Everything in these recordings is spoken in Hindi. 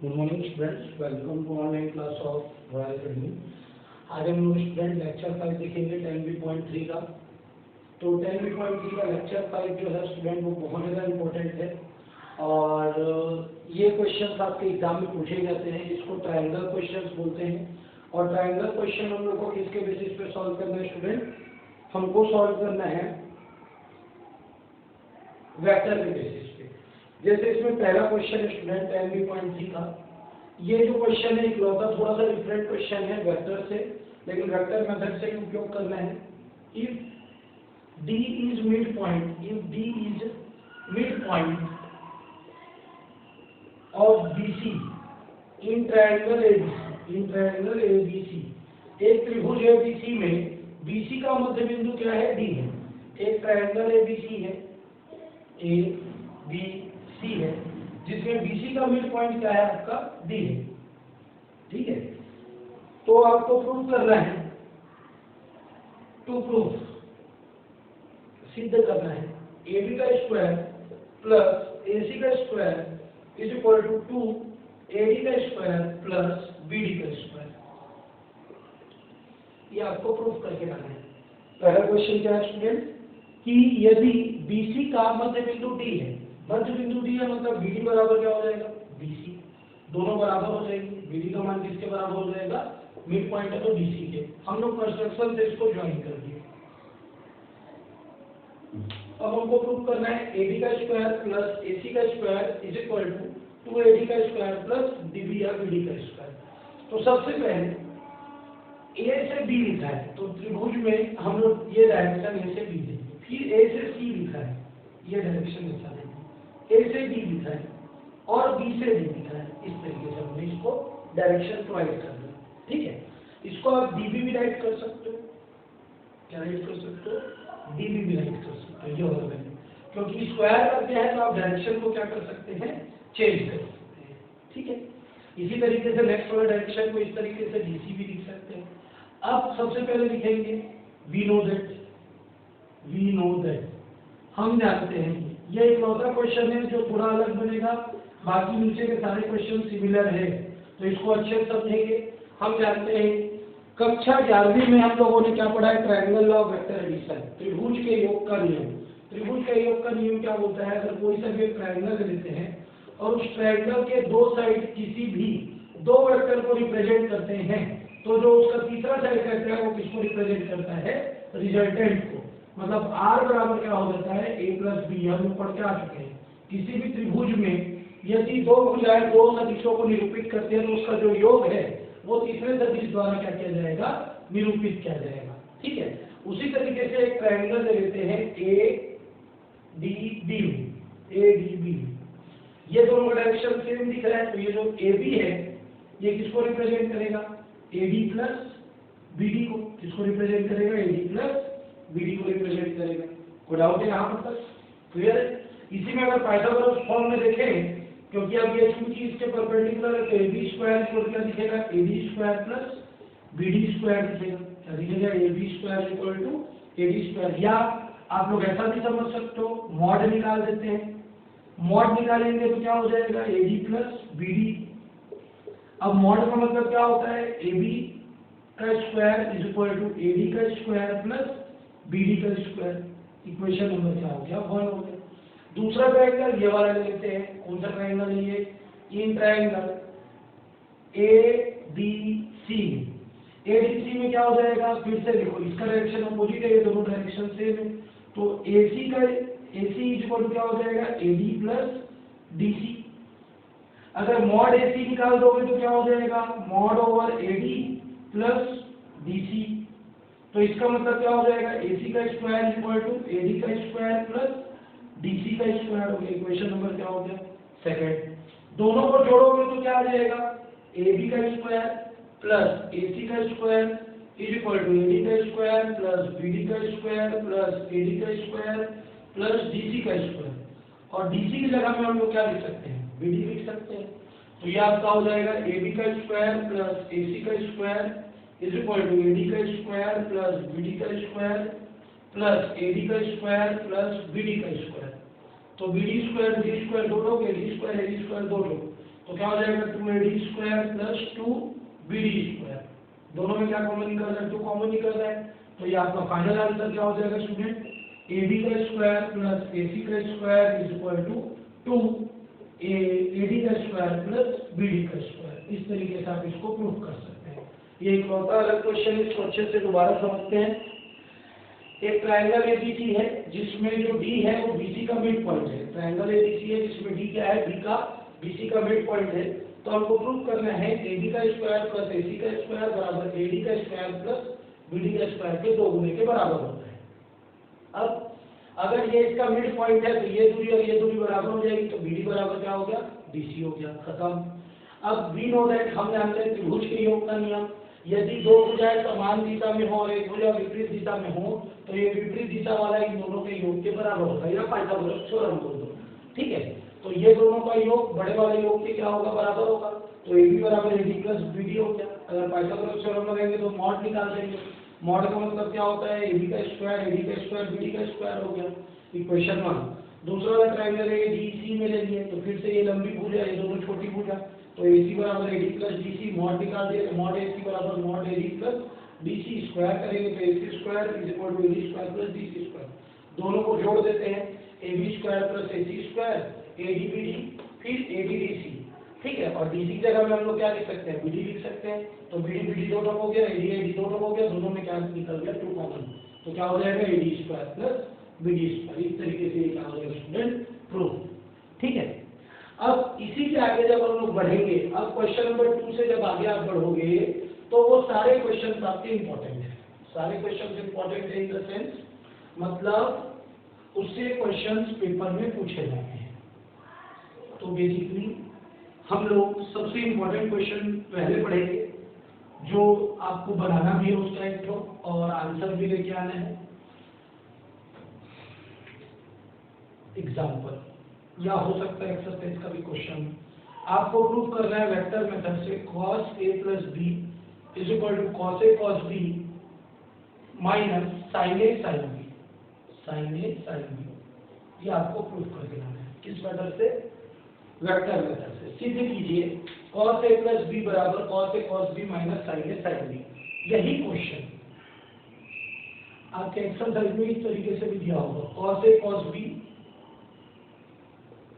Good morning students, welcome to online class of Royal Academy। आज हम लोग स्टूडेंट लेक्चर 5 देखेंगे 10B.3 का। तो 10B.3 का लेक्चर 5 जो है स्टूडेंट वो बहुत ज़्यादा इम्पोर्टेंट है और ये क्वेश्चन आपके एग्जाम में पूछे जाते हैं। इसको ट्रायंगल क्वेश्चंस बोलते हैं और ट्रायंगल क्वेश्चन हम लोग को किसके बेसिस पे सॉल्व करना है स्टूडेंट? हमको सॉल्व करना है वेक्टर के बेसिस पे। जैसे इसमें पहला क्वेश्चन है स्टूडेंट 10B.3 का। ये जो क्वेश्चन है इकलौता थोड़ा सा डिफरेंट क्वेश्चन है वेक्टर से, लेकिन वेक्टर मेथड से उपयोग करना है। If D is midpoint, if D is midpoint of BC in triangle ABC, एक त्रिभुज ABC में BC का मध्य बिंदु क्या है? D है। एक ट्रायंगल ABC है, ABC है, जिसमें BC का मिड पॉइंट क्या है? आपका D है। ठीक है, तो आपको प्रूव करना है, टू प्रूफ सिद्ध करना है AB का स्क्वायर प्लस AC का square is equal to 2AD का स्क्वायर प्लस BD का स्क्वायर। ये आपको प्रूफ करके लाना है। पहला क्वेश्चन क्या है स्टूडेंट कि यदि BC का मध्य बिंदु D है, मध्य बिंदु D है मतलब BD बराबर क्या हो जाएगा? BC, दोनों बराबर हो जाएंगे। BD का मान किसके बराबर हो जाएगा? मिड पॉइंट है तो BC के। हम लोग कंस्ट्रक्शन से इसको ज्वाइन कर दिए। अब हमको प्रूव करना है AB का स्क्वायर प्लस AC का square is equal to 2AD का स्क्वायर प्लस DB या BD का स्क्वायर। तो सबसे पहले A से B लिखा है, तो त्रिभुज में हम लोग ये डायरेक्शन A से B देंगे। फिर A से C लिखा है, ये डायरेक्शन ऐसा देंगे। A से D लिखा है और B से D लिखा है। इस तरीके से हमने इसको डायरेक्शन प्रोवाइड कर दिया। ठीक है, इसको आप DB भी राइट कर सकते हो। क्या राइट कर सकते हो? DB भी राइट कर सकते हो। ये और वैल्यू, क्योंकि स्क्वायर करते हैं तो आप डायरेक्शन को क्या कर सकते हैं? चेंज कर सकते हैं। ठीक है, इसी तरीके से नेक्स्ट वाला डायरेक्शन को इस तरीके से DC भी लिख सकते हैं। अब सबसे पहले लिखेंगे वी नो दैट, हम जानते हैं। ये इकलौता क्वेश्चन है जो थोड़ा अलग बनेगा, बाकी नीचे के सारे क्वेश्चन सिमिलर है, तो इसको अच्छे से समझेंगे। हम जानते हैं कक्षा 11वीं में हम लोगों ने क्या पढ़ा है? Triangle law of vector addition, त्रिभुज के योग का नियम। त्रिभुज के योग का नियम क्या बोलता है? अगर कोई सा भी ट्रायंगल लेते हैं और उस ट्रायंगल के दो साइड किसी भी दो वेक्टर को रिप्रेजेंट करते हैं, तो जो उसका तीसरा साइड वेक्टर है वो किसको रिप्रेजेंट करता है? रिजल्टेंट को। मतलब R बराबर क्या हो जाता है? A plus B। हम लोग पढ़ के आ चुके हैं किसी भी त्रिभुज में यदि दो भुजाएं दो सदिशों को निरूपित करते हैं तो उसका जो योग है वो तीसरे सदिश द्वारा क्या किया जाएगा? निरूपित किया जाएगा। ठीक है, उसी तरीके से एक ट्रायंगल ले लेते हैं ADB। ये दोनों का डायरेक्शन सेम दिख रहा है, तो ये जो AB है ये किसको रिप्रेजेंट करेगा? AD प्लस BD को। किसको रिप्रेजेंट करेगा? AD प्लस BD को रिप्रेजेंट करेगा। कोई डाउट है यहाँ पर तक? क्लियर है? इसी में अगर पाइथागोरस फॉर्म में देखें, क्योंकि अब ये चूंकि इसके परपेंडिकुलर है तो AB स्क्वायर को क्या दिखेगा? AD square plus BD square दिखेगा। क्या दिखेगा? AB square equal to AD square. या आप लोग ऐसा भी समझ सकते हो, मॉड निकाल देते हैं। मॉड निकालेंगे तो क्या हो जाएगा? AD plus BD। अब मॉड का मतलब क्या होता है? AB का square is equal to AD का स्क्वायर प्लस BD का स्क्वायर। इक्वेशन नंबर क्या हो गया? 1 हो गया। दूसरा ट्रायंगल ये वाला ले लेते हैं। कौन सा ट्रायंगल है ये? In triangle ADC। ADC में क्या हो जाएगा? फिर से देखो, इसका डायरेक्शन अपोजिट है, ये दोनों डायरेक्शन सेम है, तो AC इज इक्वल टू क्या हो जाएगा? AD plus DC। अगर मॉड AC निकाल दोगे तो क्या हो जाएगा? Mod over AD plus DC। तो इसका मतलब क्या हो जाएगा? AC का स्क्वायर इक्वल टू AD का स्क्वायर प्लस DC का स्क्वायर हो गया। इक्वेशन नंबर क्या हो गया? सेकंड। दोनों को जोड़ोगे तो क्या आ जाएगा? AB का स्क्वायर प्लस AC का square is equal to AD का स्क्वायर प्लस BD का स्क्वायर प्लस AD का स्क्वायर प्लस DC का स्क्वायर। और DC की जगह में हम लोग क्या लिख सकते हैं? BD लिख सकते हैं। तो ये आपका हो जाएगा AB का स्क्वायर प्लस AC का square is equal to AD का स्क्वायर प्लस BD का स्क्वायर प्लस AD का स्क्वायर प्लस BD का स्क्वायर। तो BD स्क्वायर BD स्क्वायर दो लोग, AD स्क्वायर AD स्क्वायर दो लोग, तो क्या हो जाएगा 2AD² प्लस 2BD²। दोनों में क्या कॉमन निकल रहा है, 2 कॉमन निकल रहा है। तो ये आपका फाइनल आंसर क्या हो जाएगा स्टूडेंट, AB का स्क्वायर प्लस AC का square is equal to 2AD का स्क्वायर प्लस BD का स्क्वायर। इस तरीके से आप इसको प्रूव कर सकते हैं। ये एक बहुत अलग क्वेश्चन है, इसको अच्छे से दोबारा समझते हैं। एक ट्रायंगल ABC है जिसमें जो D है वो BC का मिड पॉइंट है। ट्रायंगल ABC है जिसमें D क्या है, B का BC का मिड पॉइंट है। तो हमको प्रूव करना है AB का स्क्वायर प्लस AC का स्क्वायर बराबर AD का स्क्वायर प्लस BD का स्क्वायर के 2 गुने के बराबर होता है। अब अगर ये इसका मिड पॉइंट है तो ये दूरी और ये दूरी बराबर हो जाएगी, तो BD बराबर क्या हो गया, BC हो गया, खत्म। अब वी नो दैट हमने त्रिभुज के योग का नियम, यदि दो भुजाएं समान दिशा में हो और एक भुजा विपरीत दिशा में हो तो ये विपरीत दिशा वाला इन दोनों के योग के बराबर होता है, या पाइथागोरस थ्योरम बोल दो। ठीक है, तो ये दोनों का योग बड़े वाले योग के क्या होगा, बराबर होगा। तो AB बराबर AD प्लस BD हो गया। अगर पाइथागोरस थ्योरम लगाएंगे तो मॉड निकाल देंगे। मॉड का मतलब क्या होता है, AB का स्क्वायर AD का स्क्वायर BD का स्क्वायर हो गया। इक्वेशन 1। दूसरा वाला ट्रायंगल है DC में ले लिए, तो फिर से ये लंबी भुजा, ये दोनों छोटी भुजा, तो AC बराबर AD प्लस DC, मॉड निकाल दिया तो मॉड AC बराबर mod AD plus DC, square करेंगे तो AC square is equal to AD square plus DC square. दोनों को जोड़ देते हैं, AB square plus AC square AD BD फिर AD DC। ठीक है, और DC की जगह में हम लोग क्या लिख सकते हैं, BD लिख सकते हैं। तो BD BD दोनों हो गया, AD AD दोनों हो गया, दोनों में क्या निकल गया 2 कॉमन, तो क्या हो जाएगा AD square plus BD square. इस तरीके से क्या हो जाएगा स्टूडेंट, प्रूफ। ठीक है, अब इसी से आगे जब हम लोग बढ़ेंगे, अब क्वेश्चन नंबर 2 से जब आगे आप बढ़ोगे तो वो सारे क्वेश्चन आपके इंपॉर्टेंट हैं। सारे क्वेश्चन इंपॉर्टेंट है इन द सेंस, मतलब उससे क्वेश्चंस पेपर में पूछे जाते हैं। तो बेसिकली हम लोग सबसे इंपॉर्टेंट क्वेश्चन पहले पढ़ेंगे, जो आपको बनाना भी है उसका एक ठो और आंसर भी लेके आना है। एग्जाम्पल या हो सकता है एक्सरसाइज का भी क्वेश्चन। आपको प्रूव करना है वेक्टर मेथड से cos A plus B is equal to cos A cos B minus sin A sin B, sin A sin B। ये आपको प्रूव करके लाना है। किस मेथड से, वेक्टर मेथड से। सीधे कीजिए cos A प्लस B बराबर cos A cos B minus sin A sin B। यही क्वेश्चन आपके एक्सरसाइज में इस तरीके से भी दिया होगा, cos A cos B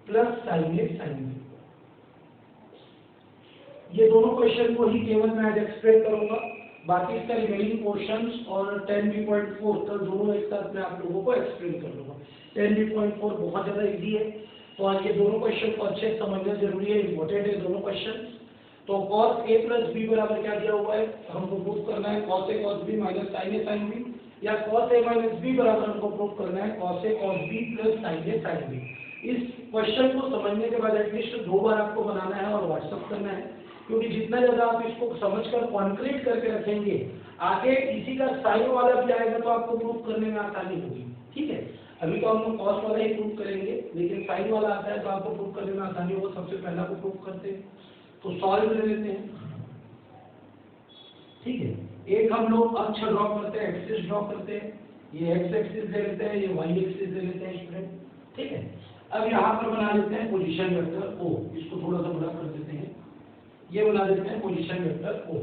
plus sin A sin B। ये दोनों क्वेश्चन को ही केवल मैं आज एक्सप्लेन करूंगा, बाकी इसका रिमेनिंग पोर्शंस और 10B.4 तक दोनों एक साथ मैं आप लोगों को एक्सप्लेन कर दूंगा। 10B.4 बहुत ज्यादा इजी है, तो आज ये दोनों क्वेश्चन को अच्छे से समझना जरूरी है, इंपॉर्टेंट है दोनों क्वेश्चन। तो cos A प्लस B बराबर क्या दिया हुआ है, हमको प्रूव करना है cos A cos B minus sin A sin B, या cos A माइनस B बराबर हमको प्रूव करना है cos A cos B plus sin A sin B। इस क्वेश्चन को समझने के बाद एटलीस्ट 2 बार आपको बनाना है और व्हाट्सएप करना है, क्योंकि जितना ज्यादा आप इसको समझकर कॉन्क्रीट करके रखेंगे, आगे इसी का साइन वाला भी आएगा तो आपको प्रूव करने में आसानी होगी। ठीक है, अभी तो हम लोग कॉस वाला ही प्रूव करेंगे, लेकिन साइन वाला आता है तो आपको प्रूव करने में आसानी होगा। सबसे पहला को प्रूव करते हैं, तो सॉल्व ले लेते हैं। ठीक है, एक हम लोग अक्ष ड्रॉ करते हैं, एक्सिस ड्रॉ करते हैं, ये एक्स एक्सिस ले लेते हैं, ये वाई एक्सिस ले लेते हैं स्टूडेंट। ठीक है, अब यहाँ पर बना लेते हैं पोजीशन वेक्टर O, इसको थोड़ा सा बड़ा कर देते हैं, ये बना देते हैं पोजीशन वेक्टर O।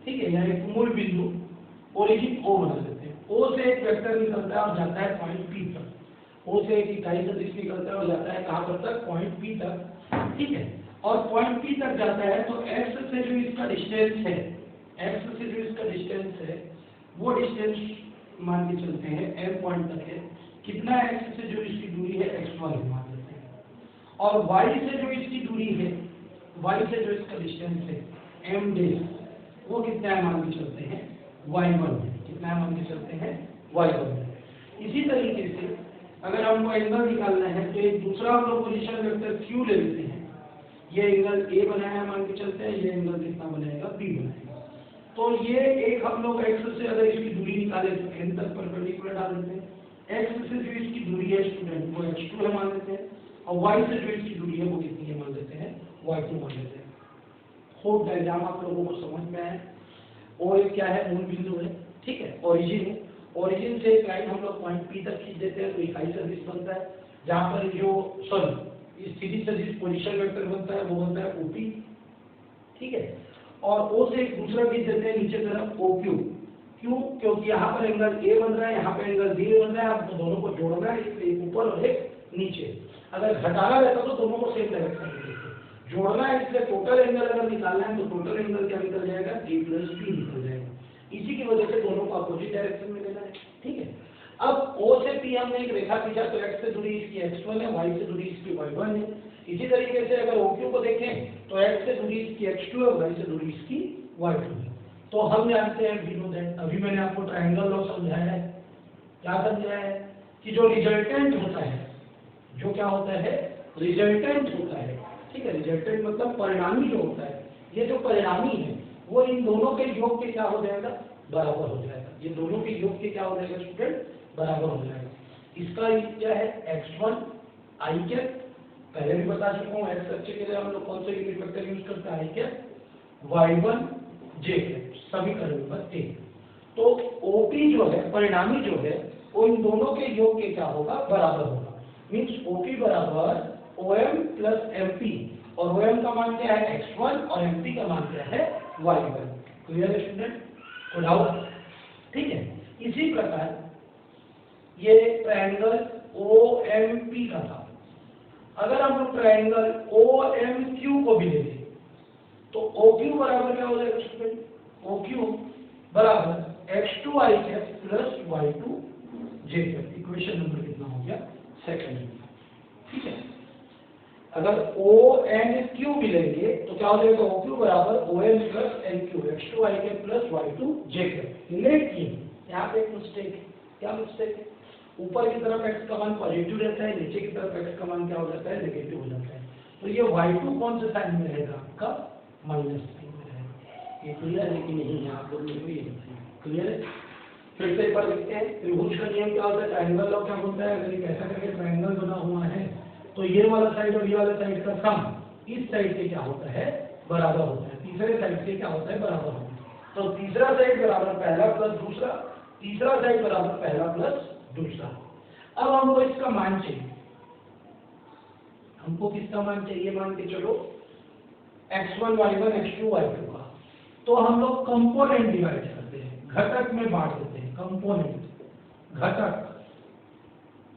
ठीक है, यहाँ एक मूल बिंदु ओरिजिन O बना देते हैं। O से एक वेक्टर निकलता है और जाता है पॉइंट P तक। O से एक इकाई सदिश निकलता है और जाता है कहाँ पर तक, पॉइंट P तक। ठीक है, और पॉइंट P तक जाता है तो x से जो इसका डिस्टेंस है, x से जो इसका डिस्टेंस है वो डिस्टेंस मान के चलते हैं m पॉइंट तक है। कितना x से जो इसकी दूरी है xy मान लेते हैं, और y से जो इसकी दूरी है, y से जो इसका डिस्टेंस है m डेश, वो कितना है मान के चलते हैं y1। कितना है मान के चलते हैं y1। इसी तरीके से अगर हमको एंगल निकालना है तो एक दूसरा हम लोग पोजीशन वेक्टर q ले लेते हैं। ये एंगल a बनाया मान के चलते हैं, ये एंगल कितना बनाएगा, b बनाएगा। तो ये एक हम लोग x से अगर इसकी दूरी निकाले तो n तक परपेंडिकुलर डाल देते हैं। x से जो इसकी दूरी है स्टूडेंट वो x2 है मान लेते हैं, और y से जो इसकी दूरी है वो कितनी है मान लेते हैं, y2 मान लेते हैं। होप डायग्राम आप लोगों को समझ में आया। और एक क्या है, मूल बिंदु है। ठीक है, ओरिजिन है, ओरिजिन से एक लाइन हम लोग पॉइंट P तक खींच देते हैं तो इकाई सदिश बनता है, जहाँ पर जो स्थिति सदिश पोजीशन वेक्टर बनता है वो बनता है ओपी, ठीक है। और ओ से एक दूसरा भी देते हैं नीचे तरफ ओ क्यू, क्यों? क्योंकि यहाँ पर एंगल ए बन रहा है, यहाँ पे एंगल बी बन रहा है, आपको दोनों को जोड़ना है, इसलिए एक ऊपर और एक नीचे। अगर घटाना रहता तो दोनों को सेम डायरेक्शन में देते, जोड़ना है इसलिए टोटल एंगल अगर निकालना है तो टोटल एंगल क्या निकल जाएगा, ए प्लस बी निकल जाएगा। इसी की वजह से दोनों को अपोजिट डायरेक्शन में लेना है, ठीक है। अब O से P हमने एक रेखा खींचा तो x से जुड़ी इसकी x1 है, y से जुड़ी इसकी y1 है। इसी तरीके से अगर OQ को देखें तो x से जुड़ी इसकी x2 है, y से जुड़ी इसकी y2 है। तो हम जानते हैं वी नो दैट, अभी मैंने आपको ट्रायंगल लॉ समझाया है। क्या समझाया है कि जो रिजल्टेंट होता है, जो क्या होता है, रिजल्टेंट होता है, ठीक है। रिजल्टेंट मतलब परिणामी जो होता है, ये जो परिणामी है वो इन दोनों के योग के क्या हो जाएगा, बराबर हो जाएगा। ये दोनों के योग के क्या हो जाएगा स्टूडेंट, बराबर हो जाएगा। इसका क्या है x1 i कैप, पहले भी बता चुका हूँ, x अक्ष के लिए हम लोग कौन सा यूनिट वेक्टर यूज करते हैं, i cap, y1 j cap, सभी का योग 1। तो OP जो है, परिणामी जो है, वो इन दोनों के योग के क्या होगा, बराबर होगा। मीन्स OP बराबर OM प्लस MP, और OM का मान क्या है x1 और MP का मान क्या है y1। क्लियर है स्टूडेंट, कोई डाउट? ठीक है। इसी प्रकार ये ट्रायंगल OMP का था। अगर हम लोग ट्रायंगल OMQ को भी ले लें तो OQ बराबर क्या हो जाएगा स्टूडेंट, OQ बराबर x2 i cap plus y2 j cap. Equation number कितना हो गया, सेकंड, ठीक है। अगर ONQ भी लेंगे तो क्या हो जाएगा, OQ बराबर ON plus NQ, x2 i cap plus y2 j cap. Relate किए, यहाँ पे एक मिस्टेक है। क्या मिस्टेक है, ऊपर की तरफ x का मान पॉजिटिव रहता है, नीचे की तरफ x का मान क्या हो जाता है, नेगेटिव हो जाता है। तो ये y2 कौन से साइन में रहेगा, आपका माइनस साइन में रहेगा। ये क्लियर है कि नहीं है, आप लोगों को ये क्लियर है? फिर से एक बार देखते हैं, त्रिभुज का नियम क्या होता है, ट्रायंगल लॉ क्या बोलता है। अगर एक ऐसा करके ट्रायंगल बना हुआ है तो ये वाला साइड और ये वाला साइड का सम इस साइड से क्या होता है, बराबर होता है, तीसरे साइड से क्या होता है, बराबर होता है। तो तीसरा साइड बराबर पहला प्लस दूसरा, तीसरा साइड बराबर पहला प्लस दूसरा। अब हमको इसका मान चाहिए, हमको किसका मान चाहिए, मान के चलो x1 y1 x2 y2 का। तो हम लोग कंपोनेंट डिवाइड करते हैं, घटक में बांट देते हैं, कंपोनेंट घटक।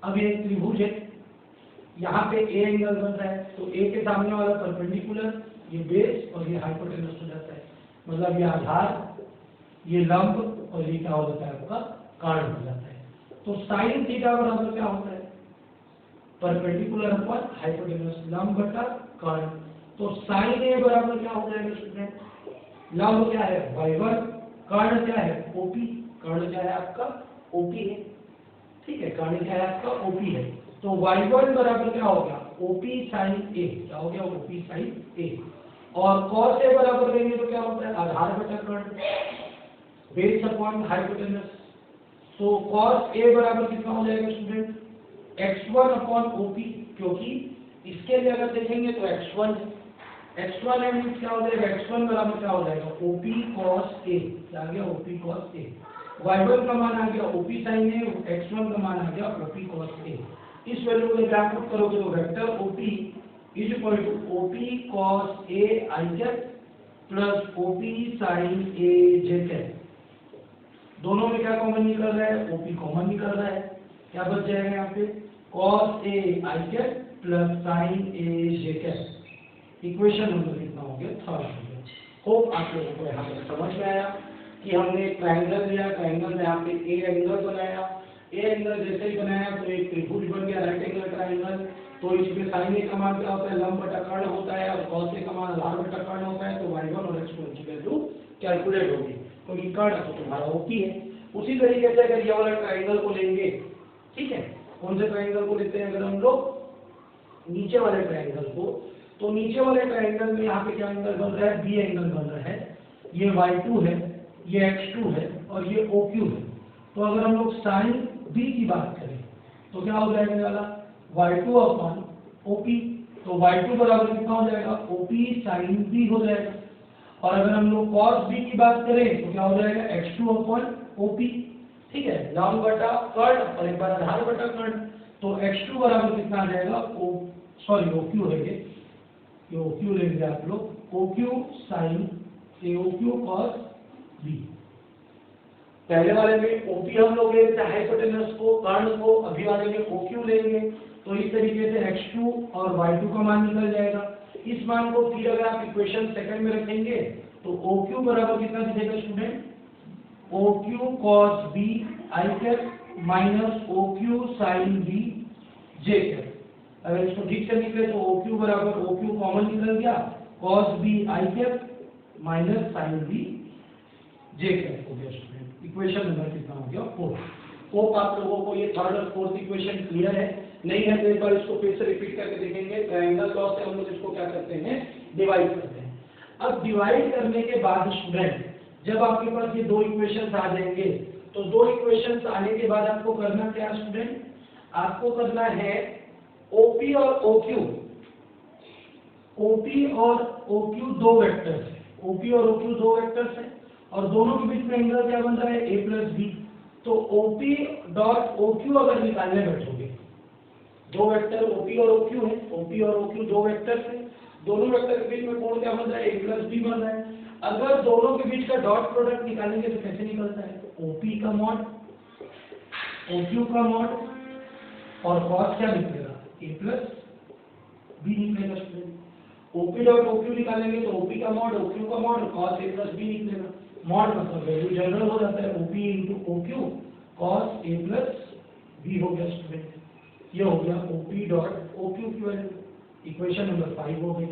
अब ये त्रिभुज है, यहाँ पे ए एंगल बन रहा है, तो ए के सामने वाला परपेंडिकुलर, ये बेस और ये हाइपोटेनस हो जाता है, मतलब ये आधार, ये लंब और ये क्या हो जाता है, आपका कर्ण हो जाता है। तो साइन थीटा बराबर क्या होता है, परपेंडिकुलर अपॉन हाइपोटेनस, लंब बटा कर्ण। तो साइन ए बराबर क्या हो जाएगा स्टूडेंट, लंब क्या है y1, कर्ण क्या है OP, कर्ण क्या है आपका OP है, ठीक है, कर्ण क्या है आपका OP है। तो y1 बराबर क्या हो गया, OP sin A, क्या हो गया, OP sin A। और cos A बराबर लेंगे तो क्या होता है, आधार बटा कर्ण, बेस अपॉन हाइपोटेनस। तो cos A बराबर कितना हो जाएगा स्टूडेंट, x1 अपॉन OP, क्योंकि इसके लिए अगर देखेंगे तो x1 है, मीन्स क्या हो जाएगा, x1 बराबर क्या हो जाएगा, OP cos A, क्या आ गया, OP cos A। y1 का मान आ गया OP sin A, x1 का मान आ गया OP cos A। इस वैल्यू को जब पुट करोगे तो vector OP is equal to OP cos A i cap plus OP sin A j cap. दोनों में क्या कॉमन निकल रहा है, OP कॉमन निकल रहा है, क्या बच जाएगा यहाँ पे, cos A i cap plus sin A j cap. Equation number कितना हो गया, थर्ड हो गया। होप आप लोगों को यहाँ पे समझ में आया कि हमने एक ट्रायंगल लिया, ट्रायंगल में यहाँ पे ए एंगल बनाया, ए एंगल जैसे ही बनाया तो एक त्रिभुज बन गया, राइट एंगल ट्रायंगल। तो इसमें साइन ए का मान क्या होता है, लंब बटा कर्ण होता है, और कॉस ए का मान आधार बटा कर्ण होता है। तो y1 और x1 की वैल्यू कैलकुलेट होगी, क्योंकि कर्ण तो तुम्हारा OP है। उसी तरीके से अगर ये वाला ट्रायंगल को लेंगे, ठीक है, कौन से ट्रायंगल को लेते हैं, अगर हम लोग नीचे वाले ट्रायंगल को, तो नीचे वाले ट्रायंगल में यहाँ पे क्या एंगल बन रहा है, बी एंगल बन रहा है, ये y2 है, ये x2 है और ये OQ है। तो अगर हम लोग साइन B की बात करें तो क्या हो जाएगा वाला, y2 अपॉन OP। तो y2 बराबर कितना हो जाएगा, OP sin B हो जाएगा। और अगर हम लोग cos B की बात करें तो क्या हो जाएगा, x2 अपॉन OP, ठीक है, लंब बटा कर्ण और एक बार आधार बटा कर्ण। तो x2 बराबर कितना आ जाएगा, सॉरी OQ है ये OQ लेंगे आप लोग, OQ sin A, OQ cos B। पहले वाले में OP हम लोग लेते हैं हाइपोटेनस को, कर्ण को, अभी वाले में OQ लेंगे। तो इस तरीके से x2 और y2 का मान निकल जाएगा। इस मान को फिर अगर आप इक्वेशन सेकंड में रखेंगे तो OQ बराबर कितना दिखेगा student, OQ cos B I cap minus OQ sin B J cap. अगर इसको ठीक से निकले तो OQ बराबर OQ कॉमन निकल गया, cos B I cap minus sin B J cap हो गया स्टूडेंट। इक्वेशन नंबर कितना हो गया 4। होप आप लोगों को ये थर्ड और फोर्थ इक्वेशन क्लियर है, नहीं है तो एक बार इसको फिर से रिपीट करके देखेंगे। ट्रायंगल लॉ से हम लोग इसको क्या करते हैं, डिवाइड करते हैं। अब डिवाइड करने के बाद स्टूडेंट जब आपके पास ये दो इक्वेशंस आ जाएंगे तो दो इक्वेशंस आने के बाद आपको करना क्या स्टूडेंट, आपको करना है OP और OQ, OP और OQ दो वेक्टर्स है, OP और OQ दो वेक्टर्स है और दोनों के बीच में एंगल क्या बन रहा है A प्लस B। तो OP डॉट OQ अगर निकालने बैठोगे, दो वेक्टर OP और OQ है, OP और OQ दो वेक्टर्स हैं, दोनों वेक्टर के बीच में कोण क्या बन रहा है A प्लस B बन रहा है। अगर दोनों के बीच का डॉट प्रोडक्ट निकालेंगे तो कैसे निकलता है, OP का मॉड OQ का मॉड और cos क्या निकलेगा A प्लस B निकलेगा स्टूडेंट। OP डॉट OQ निकालेंगे तो OP का मॉड OQ का mod cos A plus B निकलेगा। मॉड मतलब वैल्यू जनरल हो जाता है, OP into OQ cos A plus B हो गया स्टूडेंट। ये हो गया OP डॉट OQ की वैल्यू। इक्वेशन नंबर 5 हो गई।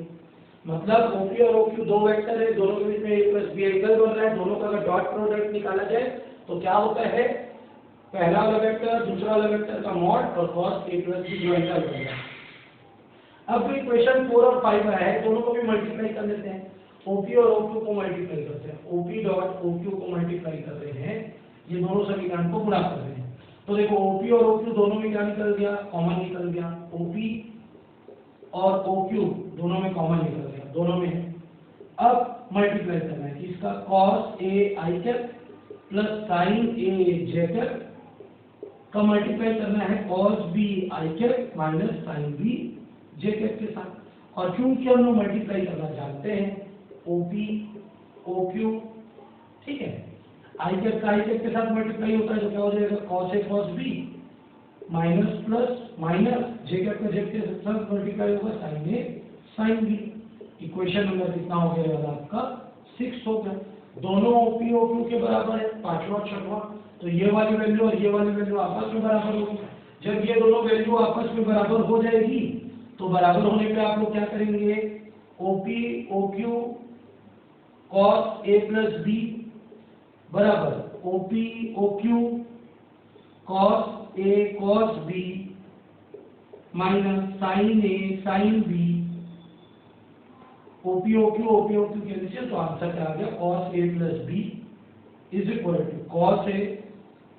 मतलब OP और OQ दो वेक्टर है, दोनों के बीच में A प्लस B एंगल बन रहा है, दोनों का अगर डॉट प्रोडक्ट निकाला जाए तो क्या होता है, पहला वाला वेक्टर दूसरा वाला वेक्टर का मॉड और cos A प्लस B जो एंगल बन रहा है। अब इक्वेशन 4 और 5 आया है, दोनों को भी मल्टीप्लाई कर लेते हैं। OP और OQ को मल्टीप्लाई करते हैं, OP डॉट OQ को मल्टीप्लाई कर रहे हैं, ये दोनों समीकरण को गुणा कर रहे हैं। तो देखो OP और OQ दोनों में क्या निकल गया, कॉमन निकल गया, OP और OQ दोनों में कॉमन निकल गया, दोनों में। अब मल्टीप्लाई करना है किसका, cos A I cap plus sin A J cap का मल्टीप्लाई करना है cos B I cap minus sin B J cap के साथ। और क्योंकि हम लोग मल्टीप्लाई करना जानते हैं OP OQ, ठीक है, I कैप का I कैप के साथ मल्टीप्लाई होता है तो क्या हो जाएगा cos A cos B minus plus minus J cap का J के साथ मल्टीप्लाई होगा sin A sin B। Equation number कितना हो गया आपका 6 हो गया। दोनों OP OQ के बराबर है, पांचवा छठवां, तो ये वाली वैल्यू और ये वाली वैल्यू आपस में बराबर होगी। जब ये दोनों वैल्यू आपस में बराबर हो जाएगी तो बराबर होने पे आप लोग क्या करेंगे, OP OQ cos A plus B बराबर OP OQ cos A cos B minus sin A sin B, OP OQ के नीचे तो आंसर क्या आ गया cos A plus B is equal to cos A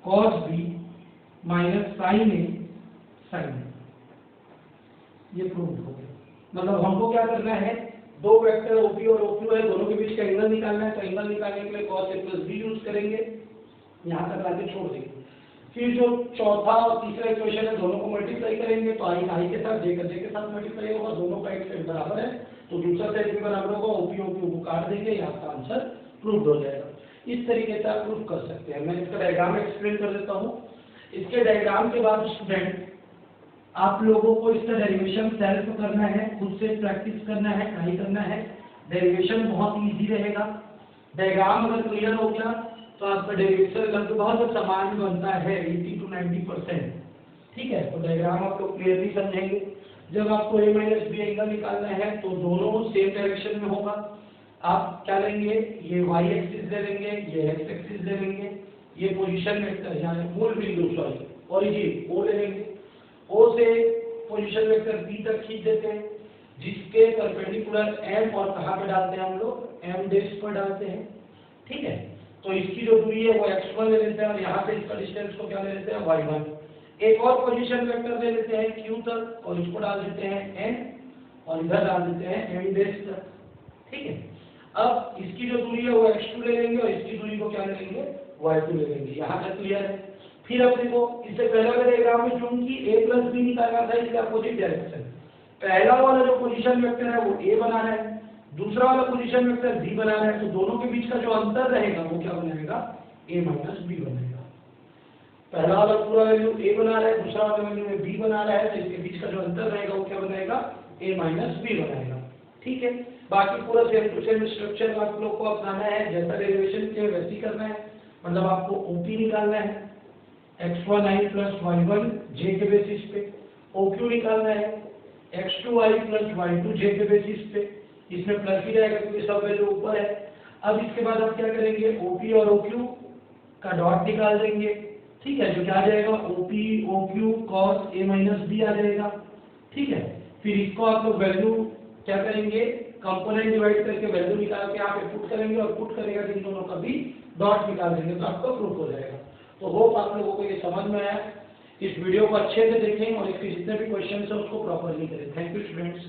cos B minus sin A sin B। ये प्रूव हो गया। मतलब हमको क्या करना है, दो वेक्टर OP और OQ है, दोनों के बीच का एंगल निकालना है, तो एंगल निकालने के लिए cos A plus B use करेंगे, यहाँ तक आके छोड़ देंगे। फिर जो चौथा और तीसरा इक्वेशन है दोनों को मल्टीप्लाई करेंगे तो I के साथ J के साथ मल्टीप्लाई होगा, दोनों का एक सेट बराबर है तो दूसरा सेट भी बराबर होगा, OP OQ को काट देंगे, ये आपका आंसर प्रूव हो जाएगा। इस तरीके से आप प्रूव कर सकते हैं। मैं इसका डायग्राम एक्सप्लेन कर देता हूँ। इसके डायग्राम के बाद स्टूडेंट आप लोगों को इसका डेरिवेशन सेल्फ करना है, खुद से प्रैक्टिस करना है, ट्राई करना है। डेरिवेशन बहुत इजी रहेगा। डायग्राम अगर क्लियर हो गया तो आपका डेरिवेशन लगभग समान बनता है 80 to 90%। ठीक है, तो डायग्राम आप लोग क्लियरली समझेंगे। जब आपको A माइनस B एंगल निकालना है तो दोनों सेम डायरेक्शन में होगा। आप क्या लेंगे, ये y एक्सिस ले लेंगे, ये x एक्सिस ले लेंगे, ये पोजीशन वेक्टर यानी मूल बिंदु सॉरी ओरिजिन O ले लेंगे, O से पोजीशन वेक्टर P तक खींच देते हैं, जिसके परपेंडिकुलर M और कहाँ पे डालते हैं हम लोग, M डेश पर डालते हैं। ठीक है, तो इसकी जो दूरी है वो x1 ले लेते हैं और यहाँ से इसका डिस्टेंस को क्या ले लेते हैं y1। एक और पोजीशन वेक्टर ले लेते हैं Q तक और इसको डाल देते हैं N और इधर डाल देते हैं M डेश तक। ठीक है, अब इसकी जो दूरी है वो x2 ले लेंगे और इसकी दूरी को क्या ले लेंगे y2 ले लेंगे। यहाँ तक क्लियर है। फिर अपने को इससे पहले वाले डायग्राम में चूंकि A प्लस B निकालना था इसके अपोजिट डायरेक्शन, पहला वाला जो पोजीशन वेक्टर है वो ए बना रहा है, दूसरा वाला पोजीशन वेक्टर बी बना रहा है, तो दोनों के बीच का जो अंतर रहेगा वो क्या बनाएगा, a माइनस बी बनेगा। पहला वाला पूरा वैल्यू a बना रहा है, दूसरा वाला वैल्यू में b बना रहा है, तो इसके बीच का जो अंतर रहेगा वो क्या बनाएगा, a माइनस बी बनाएगा। ठीक है, बाकी पूरा सेम टू सेम स्ट्रक्चर आप लोग को अपनाना है, जैसा डेरिवेशन के वैसे ही करना है। मतलब आपको OP निकालना है x1i प्लस y1 j के बेसिस पे, OQ निकालना है x2i प्लस y2 j के बेसिस पे, इसमें प्लस ही रहेगा क्योंकि सब वैल्यू ऊपर है। अब इसके बाद आप क्या करेंगे, OP और OQ का डॉट निकाल देंगे। ठीक है, जो क्या आ जाएगा OP OQ cos a minus B आ जाएगा। ठीक है, फिर इसको आप लोग वैल्यू क्या करेंगे, कंपोनेंट डिवाइड करके वैल्यू निकाल के आप पुट करेंगे और पुट करेगा इन दोनों का भी डॉट निकाल देंगे, तो आपका प्रूफ हो जाएगा। तो होप आप लोगों को ये समझ में आया। इस वीडियो को अच्छे से देखें और इसके जितने भी क्वेश्चन है उसको प्रॉपरली करें। Thank you students.